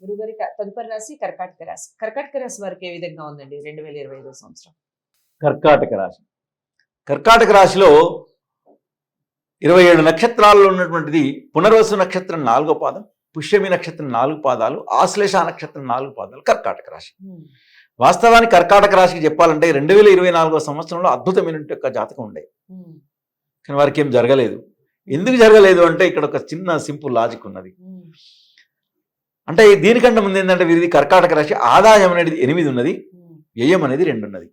గురుగారి తదుపరి రాశి కర్కాటక రాశి. కర్కాటక రాశి వారికి ఏ విధంగా ఉందండి 2025 సంవత్సరం? కర్కాటక రాశి. కర్కాటక రాశిలో 27 నక్షత్రాల్లో ఉన్నటువంటిది పునర్వసు నక్షత్రం 4వ పాదం, పుష్యమి నక్షత్రం 4 పాదాలు, ఆశ్లేష నక్షత్రం 4 పాదాలు కర్కాటక రాశి. వాస్తవానికి కర్కాటక రాశికి చెప్పాలంటే 2024 సంవత్సరంలో అద్భుతమైన యొక్క జాతకం ఉండే, కానీ వారికి ఏం జరగలేదు. ఎందుకు జరగలేదు అంటే ఇక్కడ ఒక చిన్న సింపుల్ లాజిక్ ఉన్నది. అంటే దీనికంటే ముందు ఏంటంటే వీరిది కర్కాటక రాశి ఆదాయం అనేది 8 ఉన్నది, వ్యయం అనేది 2 ఉన్నది.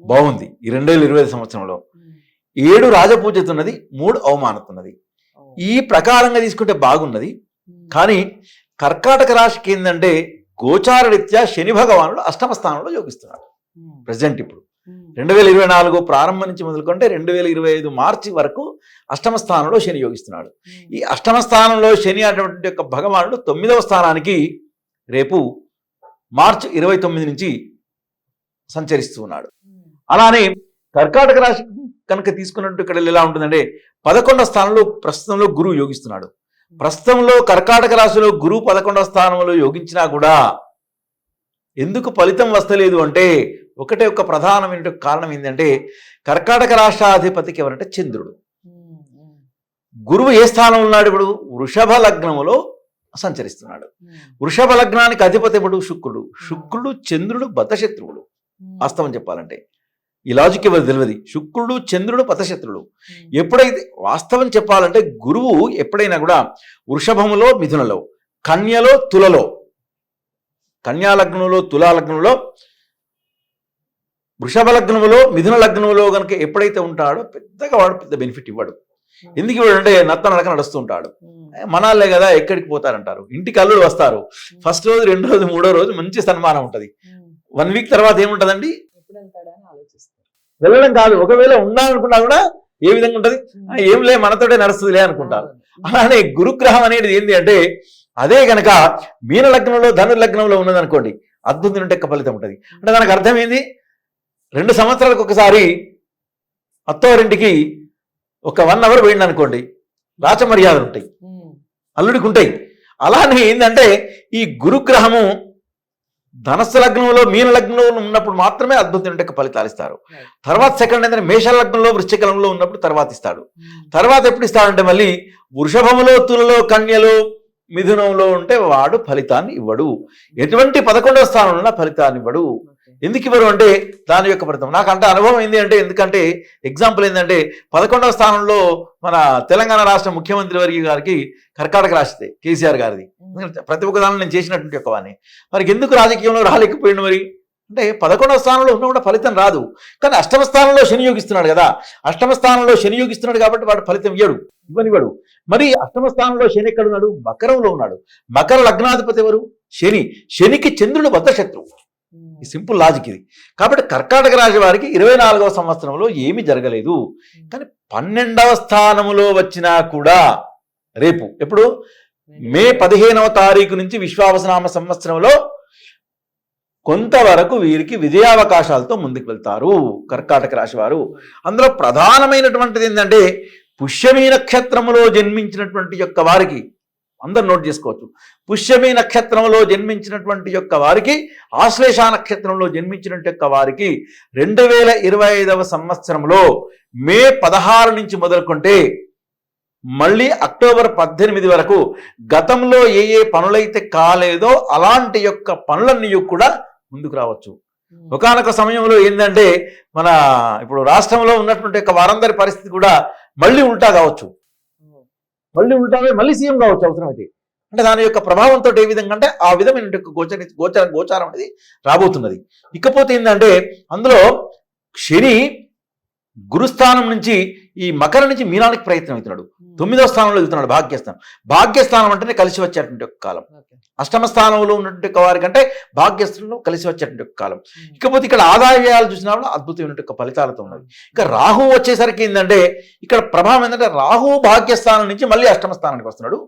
బాగుంది. ఈ 2025 సంవత్సరంలో 7 రాజపూజత ఉన్నది, 3 అవమానత ఉన్నది. ఈ ప్రకారంగా తీసుకుంటే బాగున్నది. కానీ కర్కాటక రాశికి ఏంటంటే గోచార రీత్యా శని భగవానుడు అష్టమ స్థానంలో యోగిస్తున్నాడు ప్రజెంట్. ఇప్పుడు 2024 ప్రారంభం నుంచి మొదలుకుంటే 2025 మార్చి వరకు అష్టమ స్థానంలో శని యోగిస్తున్నాడు. ఈ అష్టమ స్థానంలో శని అటువంటి యొక్క భగవానుడు 9వ స్థానానికి రేపు మార్చి 29 నుంచి సంచరిస్తూ ఉన్నాడు. అలానే కర్కాటక రాశి కనుక తీసుకున్నట్టు ఇక్కడ ఎలా ఉంటుందంటే 11వ స్థానంలో ప్రస్తుతంలో గురువు యోగిస్తున్నాడు. ప్రస్తుతంలో కర్కాటక రాశిలో గురువు 11వ స్థానంలో యోగించినా కూడా ఎందుకు ఫలితం వస్తలేదు అంటే ఒకటే ఒక ప్రధానమైన కారణం ఏంటంటే కర్కాటక రాష్ట్రాధిపతికి ఎవరంటే చంద్రుడు. గురువు ఏ స్థానంలో ఉన్నాడు? ఇప్పుడు వృషభ లగ్నములో సంచరిస్తున్నాడు. వృషభ లగ్నానికి అధిపతి ఇప్పుడు శుక్రుడు. శుక్రుడు చంద్రుడు బద్ధశత్రువులు. వాస్తవం చెప్పాలంటే ఈ లాజిక్ ఎవరు తెలియదు. శుక్రుడు చంద్రుడు పథశత్రుడు. ఎప్పుడైతే వాస్తవం చెప్పాలంటే గురువు ఎప్పుడైనా కూడా వృషభములో మిథునలో, కన్యలో తులలో, కన్యా లగ్నంలో తులా లగ్నంలో, వృషభ లగ్నములో మిథున లగ్నంలో కనుక ఎప్పుడైతే ఉంటాడో పెద్దగా వాడు పెద్ద బెనిఫిట్ ఇవ్వడు. ఎందుకు ఇవ్వడు అంటే నత్త నడక నడుస్తూ ఉంటాడు. మనాలే కదా ఎక్కడికి పోతారంటారు. ఇంటికి అల్లుడు వస్తారు. ఫస్ట్ రోజు, 2వ రోజు, 3వ రోజు మంచి సన్మానం ఉంటుంది. 1 వీక్ తర్వాత ఏముంటదండి? వెళ్ళడం కాదు. ఒకవేళ ఉండాలనుకున్నా కూడా ఏ విధంగా ఉంటది? ఏం లే మనతోటే నడుస్తుందిలే అనుకుంటారు. అలానే గురుగ్రహం అనేది ఏంటి అంటే అదే గనక మీన లగ్నంలో ధను లగ్నంలో ఉన్నదనుకోండి అద్భుతం యొక్క ఫలితం ఉంటుంది. అంటే దానికి అర్థం ఏంది? 2 సంవత్సరాలకు ఒకసారి అత్తవారింటికి ఒక 1 అవర్ పోయింది అనుకోండి, రాచమర్యాదలు ఉంటాయి, అల్లుడికి ఉంటాయి. అలానే ఏంటంటే ఈ గురుగ్రహము ధనస్సు లగ్నంలో మీన లగ్నంలో ఉన్నప్పుడు మాత్రమే అద్భుతమైన ఫలితాలు ఇస్తారు. తర్వాత సెకండ్ ఏంటంటే మేష లగ్నంలో వృశ్చికంలో ఉన్నప్పుడు తర్వాత ఇస్తాడు. తర్వాత ఎప్పుడు ఇస్తాడంటే మళ్ళీ వృషభములో తులలో కన్యలో మిథునంలో ఉంటే వాడు ఫలితాన్ని ఇవ్వడు. ఎటువంటి 11వ స్థానంలో ఉన్న ఫలితాన్ని ఇవ్వడు. ఎందుకు ఇవ్వరు అంటే దాని యొక్క ఫలితం నాకు అంటే అనుభవం ఏంది అంటే, ఎందుకంటే ఎగ్జాంపుల్ ఏంటంటే 11వ స్థానంలో మన తెలంగాణ రాష్ట్ర ముఖ్యమంత్రి వర్గ గారికి కర్కాటక రాశితే కేసీఆర్ గారిది. ప్రతి ఒక్క దానిలో నేను చేసినటువంటి ఒక వాడిని. మరి ఎందుకు రాజకీయంలో రాలేకపోయింది? మరి అంటే 11వ స్థానంలో ఉన్న కూడా ఫలితం రాదు. కానీ అష్టమ స్థానంలో శని యోగిస్తున్నాడు కదా, అష్టమ స్థానంలో శని యోగిస్తున్నాడు కాబట్టి వాడు ఫలితం ఇవ్వనివ్వడు. మరి అష్టమ స్థానంలో శని ఎక్కడ ఉన్నాడు? మకరంలో ఉన్నాడు. మకర లగ్నాధిపతి ఎవరు? శని. శనికి చంద్రుడు బద్ధశత్రువు. ఈ సింపుల్ లాజిక్ ఇది. కాబట్టి కర్కాటక రాశి వారికి 24వ సంవత్సరంలో ఏమీ జరగలేదు. కానీ 12వ స్థానంలో వచ్చినా కూడా రేపు ఎప్పుడు మే 15వ తారీఖు నుంచి విశ్వావసనామ సంవత్సరంలో కొంతవరకు వీరికి విజయావకాశాలతో ముందుకు వెళ్తారు కర్కాటక రాశి వారు. అందులో ప్రధానమైనటువంటిది ఏంటంటే పుష్యమి నక్షత్రములో జన్మించినటువంటి యొక్క వారికి అందరు నోట్ చేసుకోవచ్చు. పుష్యమి నక్షత్రంలో జన్మించినటువంటి యొక్క వారికి, ఆశ్లేష నక్షత్రంలో జన్మించినటువంటి యొక్క వారికి 2025వ సంవత్సరంలో మే 16 నుంచి మొదలుకుంటే మళ్ళీ అక్టోబర్ 18 వరకు గతంలో ఏ పనులైతే కాలేదో అలాంటి యొక్క పనులన్నీ కూడా ముందుకు రావచ్చు. ఒకానొక సమయంలో ఏంటంటే మన ఇప్పుడు రాష్ట్రంలో ఉన్నటువంటి యొక్క వారందరి పరిస్థితి కూడా మళ్ళీ ఉల్టా కావచ్చు, మళ్ళీ సీఎం కావచ్చు అవసరమైతే. అంటే దాని యొక్క ప్రభావంతో ఏ విధంగా అంటే ఆ విధమైన గోచారం అనేది రాబోతున్నది. ఇకపోతే ఏంటంటే అందులో శని గురుస్థానం నుంచి ఈ మకర నుంచి మీనానికి ప్రయత్నం అవుతున్నాడు. 9వ స్థానంలో వెళ్తున్నాడు భాగ్యస్థానం. భాగ్యస్థానం అంటేనే కలిసి వచ్చేటువంటి ఒక కాలం. అష్టమ స్థానంలో ఉన్నటువంటి వారికంటే భాగ్యస్థానంలో కలిసి వచ్చేటువంటి ఒక కాలం. ఇకపోతే ఇక్కడ ఆదాయ వ్యయాలు చూసినప్పుడు అద్భుతమైనటువంటి ఫలితాలతో ఉన్నది. ఇక రాహు వచ్చేసరికి ఏంటంటే ఇక్కడ ప్రభావం ఏంటంటే రాహు భాగ్యస్థానం నుంచి మళ్ళీ అష్టమ స్థానానికి వస్తున్నాడు.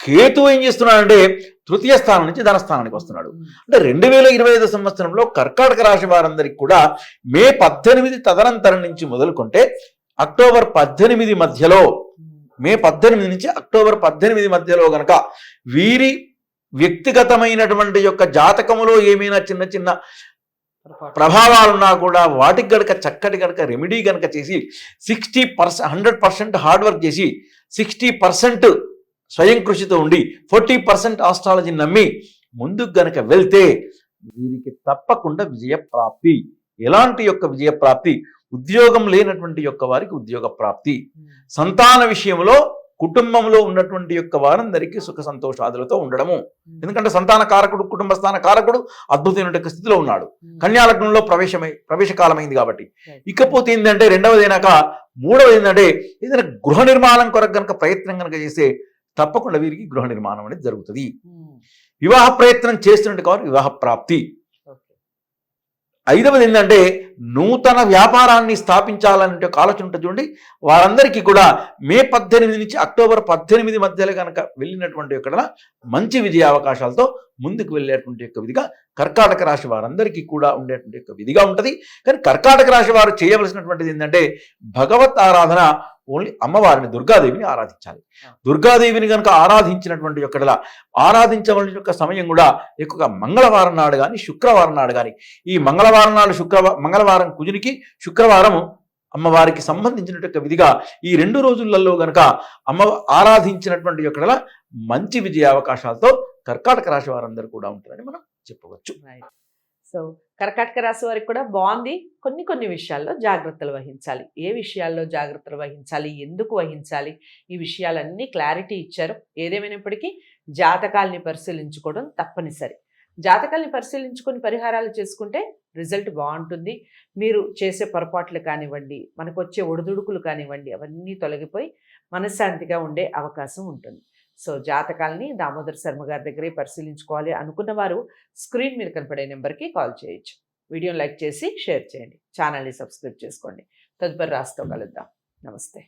కేతు ఏం చేస్తున్నాడంటే 3య స్థానం నుంచి ధనస్థానానికి వస్తున్నాడు. అంటే 2025 సంవత్సరంలో కర్కాటక రాశి వారందరికీ కూడా మే 18 తదనంతరం నుంచి మొదలుకుంటే అక్టోబర్ 18 మధ్యలో, మే 18 నుంచి అక్టోబర్ 18 మధ్యలో గనక వీరి వ్యక్తిగతమైనటువంటి యొక్క జాతకములో ఏమైనా చిన్న చిన్న పొరపాటు. ప్రభావాలున్నా కూడా వాటికి గనక చక్కటి గనక రెమెడీ గనక చేసి 60% 100% హార్డ్ వర్క్ చేసి 60% స్వయం కృషితో ఉండి 40% ఆస్ట్రాలజీ నమ్మి ముందుకు గనక వెళ్తే వీరికి తప్పకుండా విజయప్రాప్తి. ఎలాంటి యొక్క విజయప్రాప్తి? ఉద్యోగం లేనటువంటి యొక్క వారికి ఉద్యోగ ప్రాప్తి, సంతాన విషయంలో కుటుంబంలో ఉన్నటువంటి యొక్క వారందరికీ సుఖ సంతోషాదులతో ఉండడము. ఎందుకంటే సంతాన కారకుడు, కుటుంబ స్థాన కారకుడు అద్భుతమైన స్థితిలో ఉన్నాడు. కన్యాలగ్నంలో ప్రవేశకాలమైంది కాబట్టి. ఇకపోతే ఏంటంటే రెండవది అయినాక మూడవది ఏంటంటే ఏదైనా గృహ నిర్మాణం కొరకు కనుక ప్రయత్నం కనుక చేస్తే తప్పకుండా వీరికి గృహ నిర్మాణం అనేది జరుగుతుంది. వివాహ ప్రయత్నం చేస్తున్నట్టు కాబట్టి వివాహ ప్రాప్తి. ఐదవది ఏంటంటే నూతన వ్యాపారాన్ని స్థాపించాలనే ఒక ఆలోచన ఉంటుంది చూడండి, వారందరికీ కూడా మే 18 నుంచి అక్టోబర్ 18 మధ్యలో కనుక వెళ్ళినటువంటి యొక్క మంచి విజయ అవకాశాలతో ముందుకు వెళ్ళేటువంటి యొక్క విధిగా కర్కాటక రాశి వారందరికీ కూడా ఉండేటువంటి యొక్క విధిగా ఉంటుంది. కానీ కర్కాటక రాశి వారు చేయవలసినటువంటిది ఏంటంటే భగవత్ ఆరాధన, ఓన్లీ అమ్మవారిని దుర్గాదేవిని ఆరాధించాలి. దుర్గాదేవిని కనుక ఆరాధించినటువంటి యొక్క ఆరాధించవలసిన యొక్క సమయం కూడా ఎక్కువగా మంగళవారం నాడు కానీ శుక్రవారం నాడు కానీ. ఈ మంగళవారం నాడు మంగళవారం కుజునికి, శుక్రవారం అమ్మవారికి సంబంధించినటువంటి విధిగా ఈ 2 రోజులలో గనక ఆరాధించినటువంటి యొక్క మంచి విజయ అవకాశాలతో కర్కాటక రాశి వారందరూ కూడా ఉంటారని మనం చెప్పవచ్చు. సో కర్కాటక రాశి వారికి కూడా బాగుంది. కొన్ని విషయాల్లో జాగ్రత్తలు వహించాలి. ఏ విషయాల్లో జాగ్రత్తలు వహించాలి, ఎందుకు వహించాలి, ఈ విషయాలన్నీ క్లారిటీ ఇచ్చారు. ఏదేమైనప్పటికీ జాతకాల్ని పరిశీలించుకోవడం తప్పనిసరి. జాతకాల్ని పరిశీలించుకొని పరిహారాలు చేసుకుంటే రిజల్ట్ బాగుంటుంది. మీరు చేసే పొరపాట్లు కానివ్వండి, మనకు వచ్చే ఒడిదుడుకులు కానివ్వండి, అవన్నీ తొలగిపోయి మనశ్శాంతిగా ఉండే అవకాశం ఉంటుంది. సో జాతకాలని దామోదర్ శర్మ గారి దగ్గరే పరిశీలించుకోవాలి అనుకున్న వారు స్క్రీన్ మీద కనపడే నెంబర్కి కాల్ చేయొచ్చు. వీడియోని లైక్ చేసి షేర్ చేయండి. ఛానల్ని సబ్స్క్రైబ్ చేసుకోండి. తదుపరి రాశితో కలుద్దాం. నమస్తే.